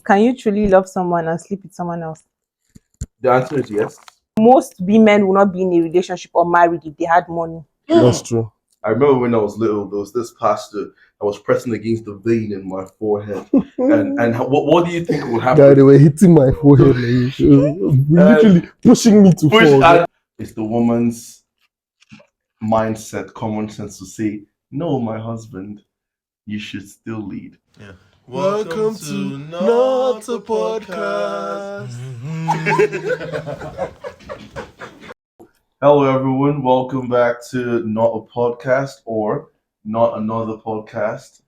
can you truly love someone and sleep with someone else? The answer is yes. Most women will not be in a relationship or married if they had money. That's true. I remember when I was little, there was this pastor that was pressing against the vein in my forehead. and what do you think would happen? Guy, they were hitting my forehead, like, literally pushing me to fall. It's the woman's mindset, common sense to say, no, my husband, you should still lead. Yeah. Welcome to Not a Podcast. Hello, everyone. Welcome back to Not a Podcast or Not Another Podcast.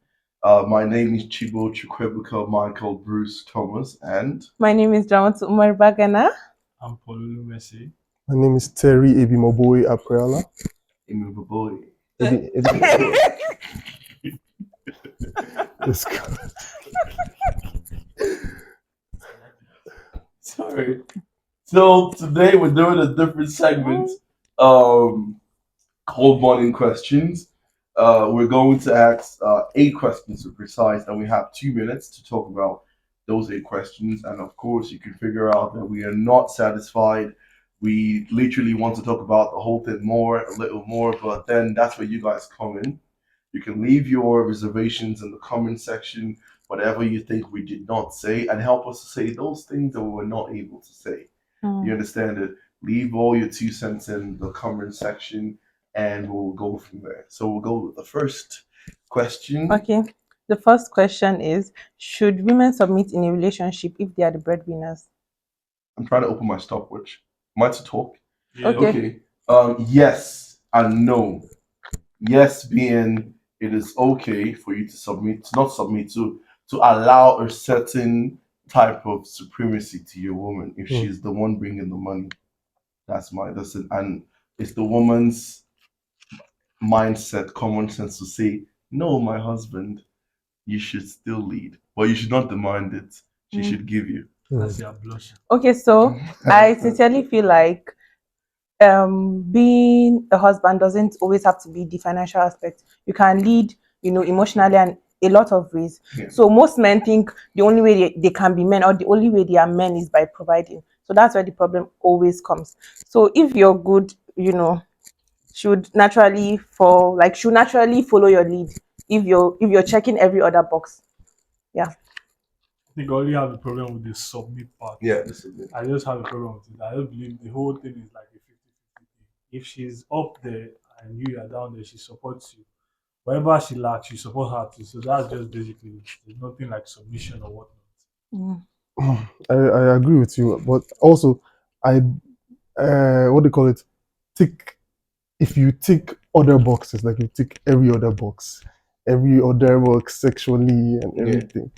My name is Chibo Chukwuebuka Michael Bruce Thomas, and my name is Jamatu Umar Bagana. I'm Polulu Messi. My name is Terry Ebimoboy Apreala. Imiboboy. Sorry. So today we're doing a different segment called Morning Questions. We're going to ask 8 questions to be precise, and we have 2 minutes to talk about those 8 questions. And of course, you can figure out that we are not satisfied. We literally want to talk about the whole thing more, a little more, but then that's where you guys come in. You can leave your reservations in the comment section, whatever you think we did not say, and help us to say those things that we were not able to say. You understand it? Leave all your 2 cents in the comment section, and we'll go from there. So we'll go with the first question. Okay. The first question is, should women submit in a relationship if they are the breadwinners? I'm trying to open my stopwatch. Am I to talk? Yeah. Okay. Yes and no. Yes being it is okay for you to submit, to allow a certain type of supremacy to your woman if she's the one bringing the money. And it's the woman's mindset, common sense to say, no, my husband, you should still lead, but you should not demand it. She should give you. That's your blush. Okay, so I sincerely feel like being a husband doesn't always have to be the financial aspect. You can lead, emotionally and a lot of ways. Yeah. So most men think the only way they can be men or the only way they are men is by providing. So that's where the problem always comes. So if you're good, should naturally follow your lead if you're checking every other box. Yeah. I think I only have a problem with the submit part. Yeah, this is it. I just have a problem with it. I don't believe the whole thing is like a 50-50 thing. If she's up there and you are down there, she supports you. Whatever she lacks, you support her too. So that's just basically it. There's nothing like submission or whatnot. I agree with you, but also what do you call it? If you tick other boxes, like you tick every other box sexually and everything,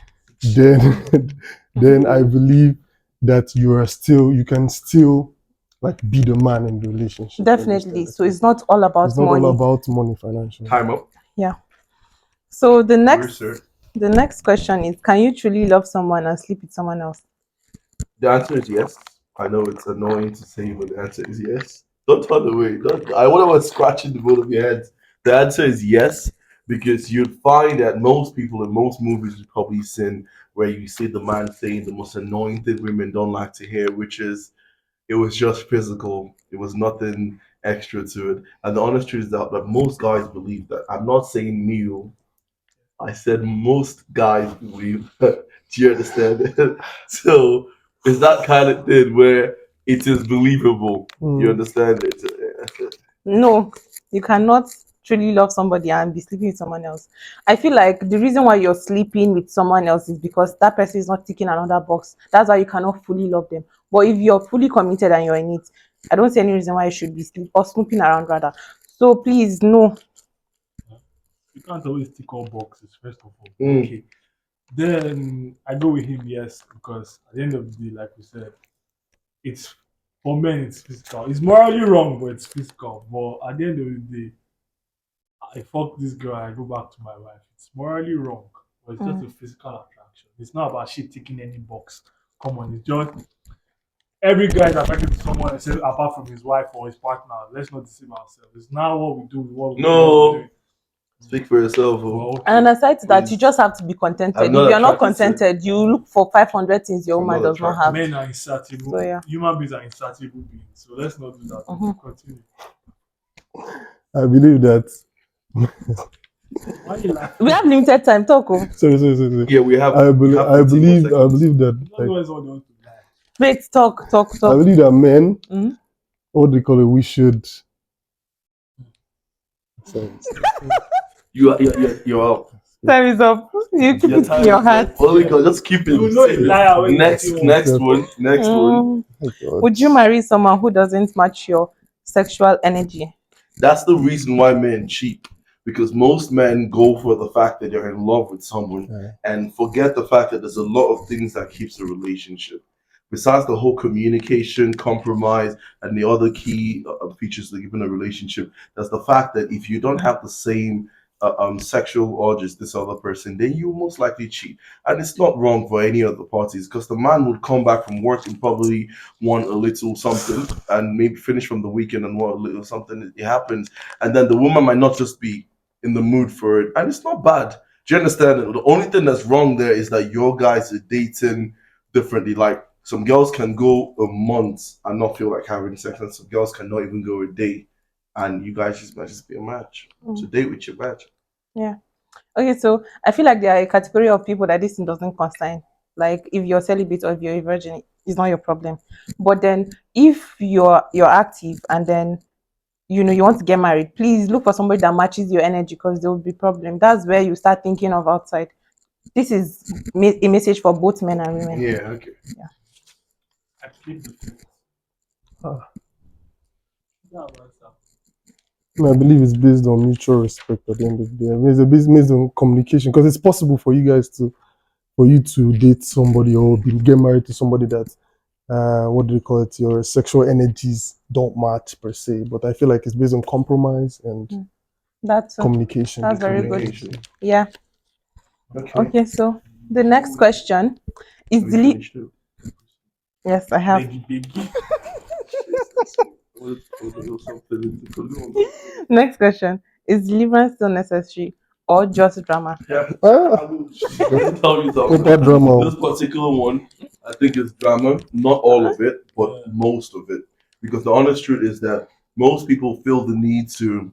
then I believe that you can still like be the man in the relationship. Definitely. So it's not all about It's not money. all about money financially. Time up. Yeah. So the next Sir. The next question is, can you truly love someone and sleep with someone else? The answer is yes. I know it's annoying to say, but the answer is yes. Don't turn away. I wonder what's scratching the both of your heads. The answer is yes, because you'd find that most people in most movies you've probably seen where you see the man saying the most annoying thing women don't like to hear, which is it was just physical. It was nothing extra to it. And the honest truth is that most guys believe that. I'm not saying me. I said most guys believe. Do you understand? So it's that kind of thing where it is believable. You understand it? No, you cannot truly love somebody and be sleeping with someone else. I feel like the reason why you're sleeping with someone else is because that person is not ticking another box. That's why you cannot fully love them. But if you're fully committed and you're in it, I don't see any reason why you should be snooping around rather. So please, no. You can't always tick all boxes, first of all. Okay. Then I go with him, yes, because at the end of the day, like we said, it's for men, it's physical. It's morally wrong, but it's physical. But at the end of the day, I fuck this girl, I go back to my wife. It's morally wrong, but it's just a physical attraction. It's not about shit ticking any box. Come on, it's just every guy is attracted to someone else apart from his wife or his partner. Let's not deceive ourselves. It's not what we do, what we do. Speak for yourself. Well, okay. And aside to that, you Please. just have to be contented. I'm If not you're not attracted to it. contented, you look for 500 things your I'm woman not does not attracted. have. Men are insatiable. So, yeah. Human beings are insatiable beings. So let's not do that. Mhm. Continue. I believe that. Why you laughing? We have limited time. Talk. Sorry. Yeah, we have. I we have 15 more believe seconds. that. You don't Like, know when someone wants to lie. Wait, talk. I believe that men, Mhm. what do they call it? We should. Sorry. You're out. Time is up. You keep Your it in time your is heart. up. Holy God, just keep it. You know a liar when you Next, see one. next one. Next one. Mm. Would you marry someone who doesn't match your sexual energy? That's the reason why men cheat. Because most men go for the fact that they're in love with someone and forget the fact that there's a lot of things that keeps a relationship. Besides the whole communication, compromise, and the other key features that give in a relationship, there's the fact that if you don't have the same sexual urges this other person, then you most likely cheat. And it's not wrong for any of the parties because the man would come back from work and probably want a little something and maybe finish from the weekend and want a little something. It happens. And then the woman might not just be in the mood for it. And it's not bad. Do you understand? The only thing that's wrong there is that your guys are dating differently. Like some girls can go a month and not feel like having sex, and some girls cannot even go a day. And you guys just might just be a match. So date with your match. Yeah. Okay, so I feel like there are a category of people that this thing doesn't concern. Like if you're celibate or if you're a virgin, it's not your problem. But then if you're active and then you want to get married, please look for somebody that matches your energy because there will be problem. That's where you start thinking of outside. This is a message for both men and women. Yeah, okay. I plead the fifth. Ah. Yeah, what's up? I believe it's based on mutual respect at the end of the day. I mean, it's based on communication because it's possible for you to date somebody or get married to somebody that, what do you call it, your sexual energies don't match per se. But I feel like it's based on compromise and That's communication. that's very good. Communication. Yeah. Okay. Okay, so the next question is Have you finished too? Yes, I have. Biggie. Next question. Is deliverance still necessary or just drama? Yeah. Ah, Let me tell you proper something. drama. This particular one, I think it's drama. Not all of it, but Yeah. most of it. Because the honest truth is that most people feel the need to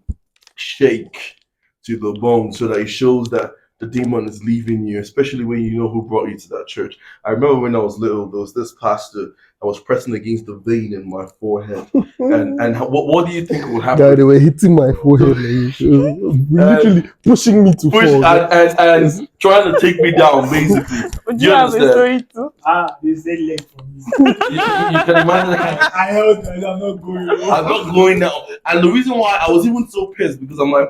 shake to the bone so that it shows that the demon is leaving you, especially when you know who brought you to that church. I remember when I was little, there was this pastor that was pressing against the vein in my forehead. What do you think would Guy, happen? they were hitting my forehead, like, literally pushing me to Push fall. and trying to take me down, basically. Would Do you you have a understand? story too? They said leg for me. You can imagine the kind of I held that I'm not going. I'm not going now. And the reason why I was even so pissed because I'm like,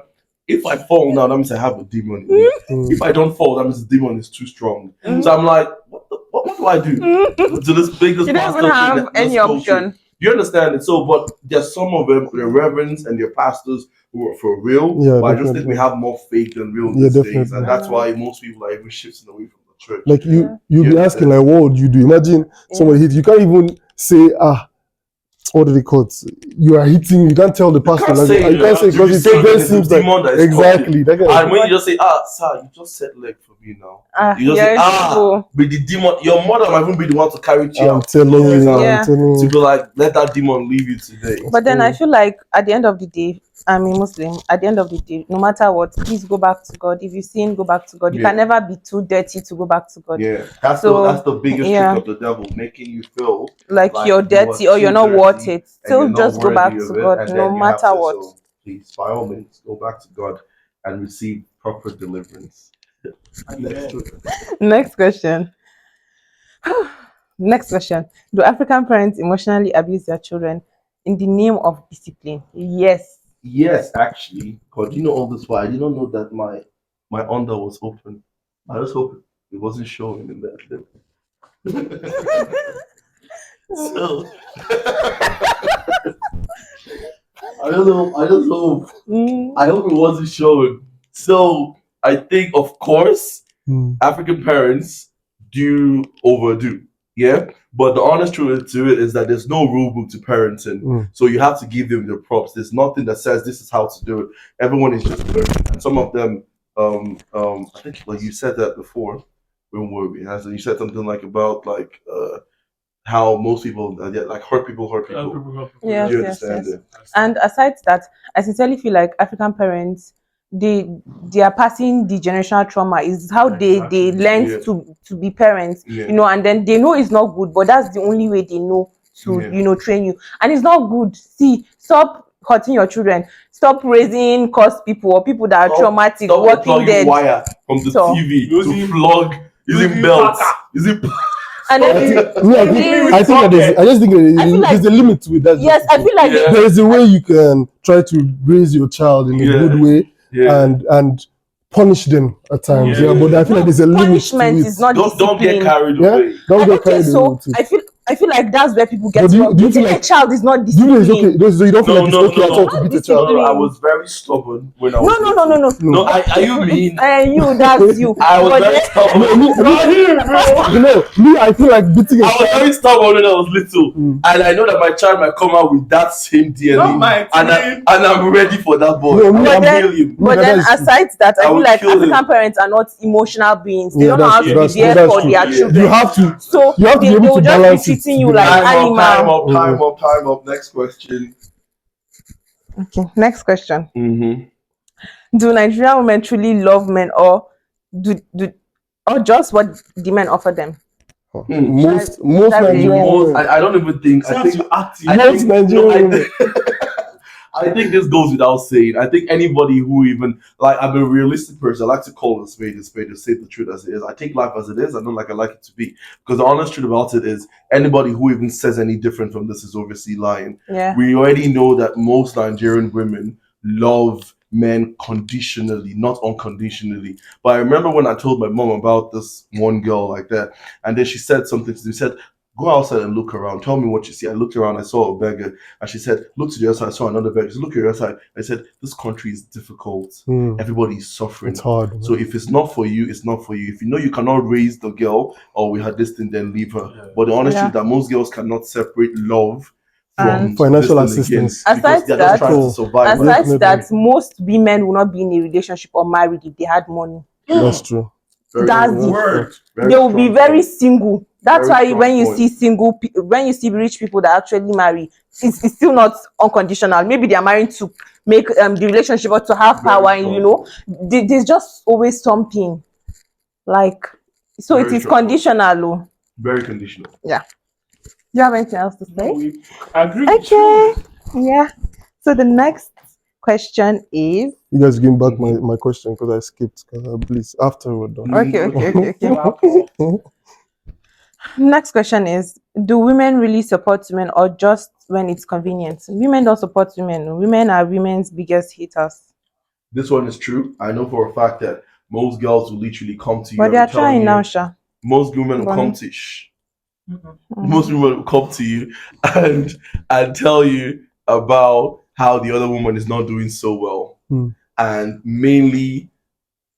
if I fall now, that means I have a demon in me. Mm. If I don't fall, that means the demon is too strong. So I'm like, what do I do? To this biggest You don't pastor even thing have that any let's go through. option. You understand it? So, but there's some of them, the reverends and their pastors who are for real. Yeah, but I just think definitely. we have more faith than real Yeah, these days. definitely. And that's why most people are even shifting away from the church. Like you'll Yeah. be asking, like, what would you do? Imagine somebody hit you. Can't even say, what do they call it? You are hitting. You can't tell the pastor. can't Like, say you can't say it, because you it then say seems the like demon that is exactly. That kind of And when you just say, sir, you just said leg for me now. You just Yeah, say, with the demon, your mother might even be the one to carry you I'm out. telling you, Yeah. I'm telling To you. be like, let that demon leave you today. But then I feel like at the end of the day, I'm a Muslim. At the end of the day, no matter what, please go back to God. If you sin, go back to God. You Yeah. can never be too dirty to go back to God. Yeah, that's So, the biggest yeah. trick of the devil, making you feel Like like you're you dirty are or you're too not worth dirty it. and you're Still not just go back worthy to of it, God, and no then you have matter to. what. So please, by all means, go back to God and receive proper deliverance. Next question. Next question. Do African parents emotionally abuse their children in the name of discipline? Yes. Yes, actually, because you know all this why I did not know that my under was open. I just hope it wasn't showing in that clip. So I just hope I hope it wasn't showing. So I think of course Mm. African parents do overdo. Yeah, but the honest truth to it is that there's no rule book to parenting, so you have to give them their props. There's nothing that says this is how to do it. Everyone is just learning, and some of them, I think like you said that before. When were we? You said something like about like how most people like hurt people hurt people. Yes, Do you yes, understand yes. it? And aside that, I sincerely feel like African parents, they are passing the generational trauma. Is how they Exactly. learn Yeah. to be parents, Yeah. you know, and then they know it's not good, but that's the only way they know to Yeah. you know train you, and it's not good. See, stop hurting your children. Stop raising cursed people or people that are traumatic. Stop Walking plugging dead. wire from the So- TV to Using- flog using belts. Using And I then think, me, please, I think that I just think I feel like- there's a limit to it. That's yes, just I the feel like Yeah. there is a way you can try to raise your child in a Yeah. good way yeah. and punish them at times. Yeah. Yeah, but I feel like there's a limit to punishment it. is not Don't get discipline. carried Yeah, away. don't get Okay, carried away so with it. I feel like that's where people get But do you- wrong. do you Beating feel a like- child is not Do you know it's discipline. okay? So you don't feel No, like it's no, okay no, at all no. to beat a Not child? No, I was very stubborn when I was No, little. No, are you mean? You, that's you. I was But very then- stubborn. Me, I feel like beating a I was child. very stubborn when I was little, and I know that my child might come out with that same DNA, Not my and I'm ready for that boy. No, me, I'm But gonna then- kill him. But then, That is true. aside that, I I feel would like kill African him. parents are not emotional beings. They Yeah, don't know that's how true, to be that's true, there that's for true. their Yeah. children. You have to. So You have to be they able will to just be balance it treating to you be like like- animal. Time up. Next question. Okay, next question. Mm-hmm. Do Nigerian women truly love men, or or just what the men offer them? Most That really- Nigerian Most, women. I don't even think. I Sounds think. you acting. I Most think, Nigerian women. I think this goes without saying. I think anybody who even like I'm a realistic person. I like to call a spade, to say the truth as it is. I take life as it is. I don't like it to be. Because the honest truth about it is anybody who even says any different from this is obviously lying. Yeah. We already know that most Nigerian women love men conditionally, not unconditionally. But I remember when I told my mom about this one girl like that, and then she said something to me. She said, "Go outside and look around. Tell me what you see." I looked around, I saw a beggar, and she said, "Look to the other side." I saw another beggar. She said, "Look to the other side." I said, "This country is difficult. Everybody is suffering. It's hard. Man. So if it's not for you, it's not for you. If you know you cannot raise the girl, or we had this thing, then leave her." Yeah. But the honest Yeah. truth that most girls cannot separate love from And financial this thing again, assistance. because Aside they're that- just trying to survive. Aside Definitely. that, most women will not be in a relationship or married if they had money. That's true. Very That's strong the Word. Very they will be strong very point. single. That's Very why strong when you point. see when you see rich people that actually marry, it's still not unconditional. Maybe they are married to make the relationship or to have Very power, and strong you know, point. there's just always something like. So Very it is strong point. conditional. Oh. Very conditional. Do you have anything else to say? No, we agree with you. Okay. Yeah. So the next question is You guys give back my question because I skipped. Please, after we're done. okay. Next question is: do women really support women, or just when it's convenient? Women don't support women. Women are women's biggest haters. This one is true. I know for a fact that most girls will literally come to you. But they and are be telling trying you- now, Sha. Most women will come Bonnie. to most women will come to you and tell you about how the other woman is not doing so well, and mainly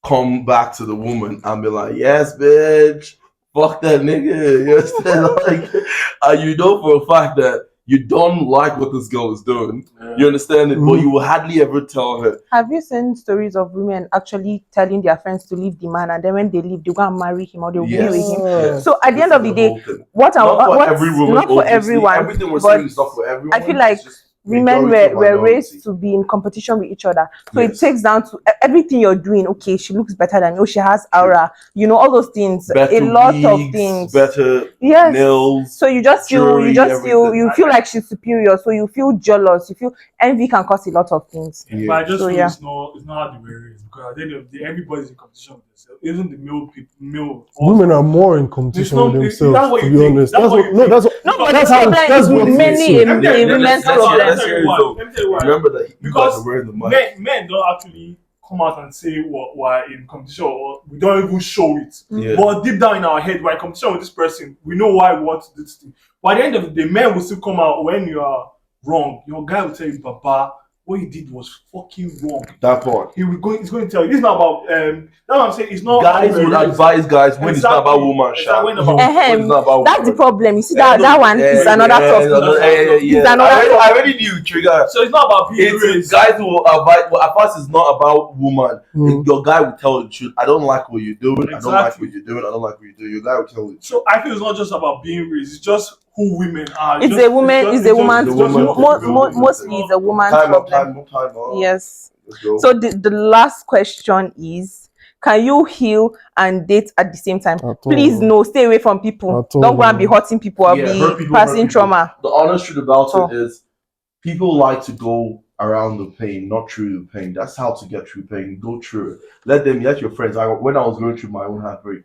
come back to the woman and be like, "Yes, bitch, fuck that nigga." Yes, like, and you know for a fact that you don't like what this girl is doing. You understand it, but you will hardly ever tell her. Have you seen stories of women actually telling their friends to leave the man, and then when they leave, they go and marry him or they'll be with him? Yes. So at the end This of is the day, whole thing. what Not are for what's every woman, not for obviously. everyone, Everything we're but saying is not for everyone. I feel like It's just women majority were minority. raised to be in competition with each other. So Yes. it takes down to everything you're doing. Okay, she looks better than me. Oh, she has aura. You know, all those things. Better a lot of wigs, things. better Yes. nails. So you just feel, jewelry, everything. you feel like she's superior. So you feel jealous. You feel envy can cause a lot of things. Yeah. But I just So, feel yeah. it's not how the way it is, because at the end of the day, everybody's in competition with themselves. Even the male. Women are more in competition It's not- with that's themselves. what To you be think. honest, That's that's what what. you No, think. that's what. No, but That's the how. problem That's is what it many is. a women's problem. Let's hear it though. Let me tell you why. Remember that you guys Because are wearing the mic. men don't actually come out and say we're in competition, or we don't even show it. Yeah. But deep down in our head, we're in competition with this person. We know why we want to do this thing. But at the end of the day, men will still come out when you are wrong. Your guy will tell you, "Baba, what he did was fucking wrong. That part. He's going to tell you. This is not about that's what I'm saying. It's not Guys would advise guys when it's not about woman, Exactly. When about That's the problem. You see that one is another topic. Yeah. I already knew trigger. So it's not about being raised. Guys will advise. Well, at first, it's not about woman. Your guy will tell the truth. I don't like what you're doing. Exactly. I don't like what you're doing. I don't like what you're doing. Your guy will tell you. So I feel it's not just about being raised. It's just who women are. It's a woman. It's a woman's problem. Mostly, it's a woman's problem. Time. Yes. So the last question is: can you heal and date at the same time? Please, no. Stay away from people. Don't go and be hurting people or be passing trauma. The honest truth about it is, people like to go around the pain, not through the pain. That's how to get through pain. Go through it. Let your friends. When I was going through my own heartbreak,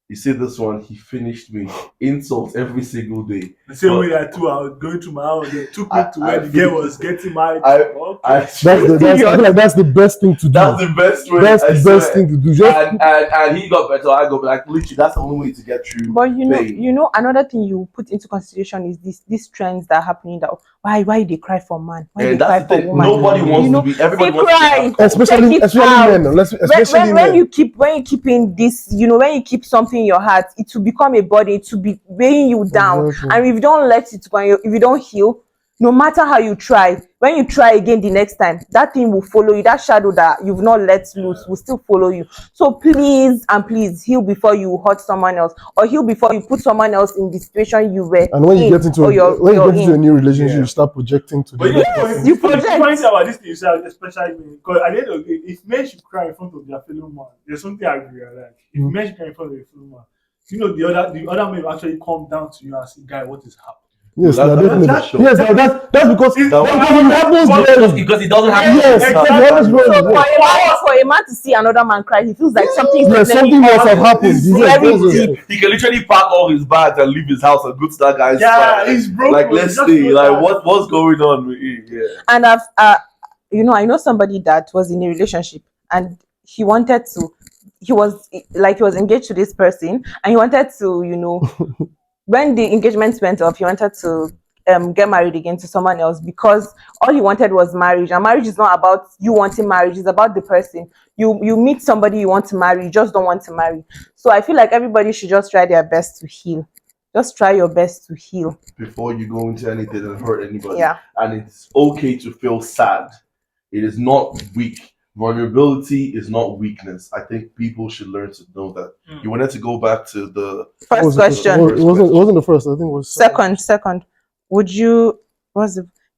you see this one, he finished me. Insults every single day. The same way I too, I was going to my house. They took me to where the girl was getting married. That's the best thing to do. That's the best way. That's the best thing to do. And he got better. I got like literally. That's the only way to get through. But you know, another thing you put into consideration is these trends that are happening. That why they cry for man? Why they cry for woman? Nobody wants to be. Everybody wants cry. to be. Especially men. Especially when you keep in this, when you keep something in your heart, it will become a body. It will be weighing you down. Exactly. And if you don't let it go, if you don't heal, no matter how you try, when you try again the next time, that thing will follow you. That shadow that you've not let loose will still follow you. So please heal before you hurt someone else, or heal before you put someone else in the situation you were. And when you get into a new relationship, you start projecting to but you project. The point about this thing, especially because at the end of the day, if men should cry in front of their fellow man, there's something I realize. If men should cry in front of their fellow man, the other men will actually come down to you and say, "Guy, what is happening?" Yes, that's because it happens because it doesn't happen. Yes, for a man to see another man cry, he feels like something must have happened. He can literally pack all his bags and leave his house and go to that guy's side. He's broken. Like, let's see, like what's going on with you? Yeah. And I know somebody that was in a relationship and he was engaged to this person and he wanted to, when the engagement went off, he wanted to get married again to someone else because all he wanted was marriage. And marriage is not about you wanting marriage, it's about the person. You meet somebody you want to marry, you just don't want to marry. So I feel like everybody should just try their best to heal. Just try your best to heal before you go into anything and hurt anybody. Yeah. And it's okay to feel sad. It is not weak. Vulnerability is not weakness. I think people should learn to know that. You wanted to go back to the first question. It wasn't the first. I think it was second.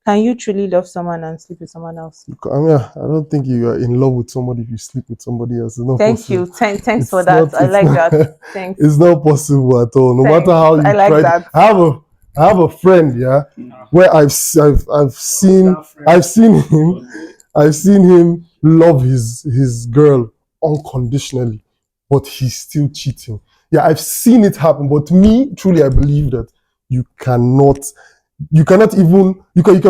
Can you truly love someone and sleep with someone else? I mean, I don't think you are in love with somebody if you sleep with somebody else. Thank you. Thanks for that. I like that. Thanks. It's not possible at all. No matter how you try. That. I have a friend, where I've seen him love his girl unconditionally, but he's still cheating. Yeah, I've seen it happen. But me, truly, I believe that you can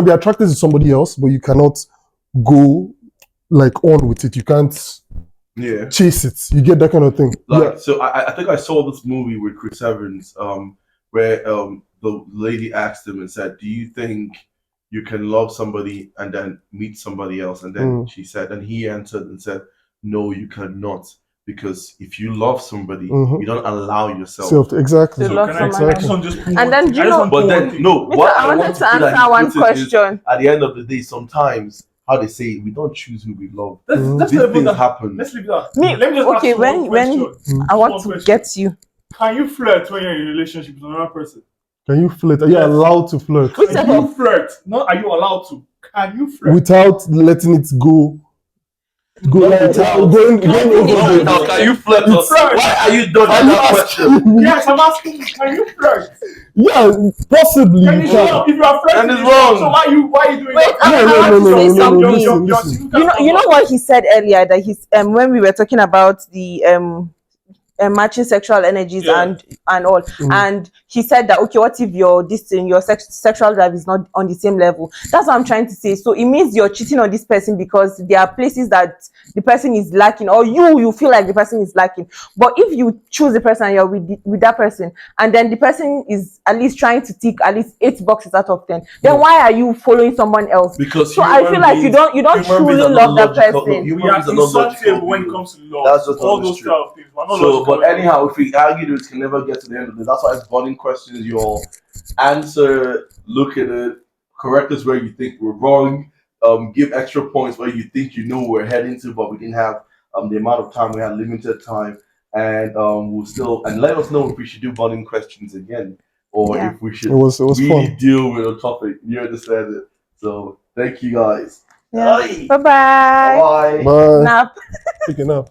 be attracted to somebody else, but you cannot go like on with it. You can't chase it. You get that kind of thing. So I think I saw this movie with Chris Evans, where the lady asked him and said, "Do you think you can love somebody and then meet somebody else?" And then she said, and he answered and said, "No, you cannot. Because if you love somebody, you don't allow yourself exactly. to love someone else." And then I wanted to answer one question. At the end of the day, sometimes how they say we don't choose who we love. These things happen. Let's leave that. Let me just ask you one question. I want to get you. Can you flirt when you're in a relationship with another person? Can you flirt? Are you allowed to flirt? Can you flirt? No, are you allowed to? Can you flirt without letting it go? Going over. Can you flirt? Why are you done with that question? Yes, I'm asking. Can you flirt? Yeah, possibly. Can you if you are flirting, and it's wrong. So why are you doing that? No. You know what he said earlier, that he's when we were talking about the matching sexual energies Yeah. and all. And he said that, okay, what if your sexual drive is not on the same level? That's what I'm trying to say. So it means you're cheating on this person because there are places that the person is lacking, or you feel like the person is lacking. But if you choose the person and you're with that person, and then the person is at least trying to tick at least 8 boxes out of 10, then why are you following someone else? Because So I feel like you don't human truly beings are love not that logical. No, person. human We are beings are not logical insatiable when it beings. comes to love. That's just all always those true. type of things. We're not So, logical but enough. anyhow, if we argue this, can never get to the end of it. That's why burning questions, your answer, look at it, correct us where you think we're wrong, give extra points where you think you know we're heading to, but we didn't have the amount of time. We had limited time, and we'll still and let us know if we should do burning questions again, or Yeah. if we should It was really fun. deal with a topic. You understand it? So thank you guys. Yeah. Bye Bye bye. bye. Bye. Nap. Picking up.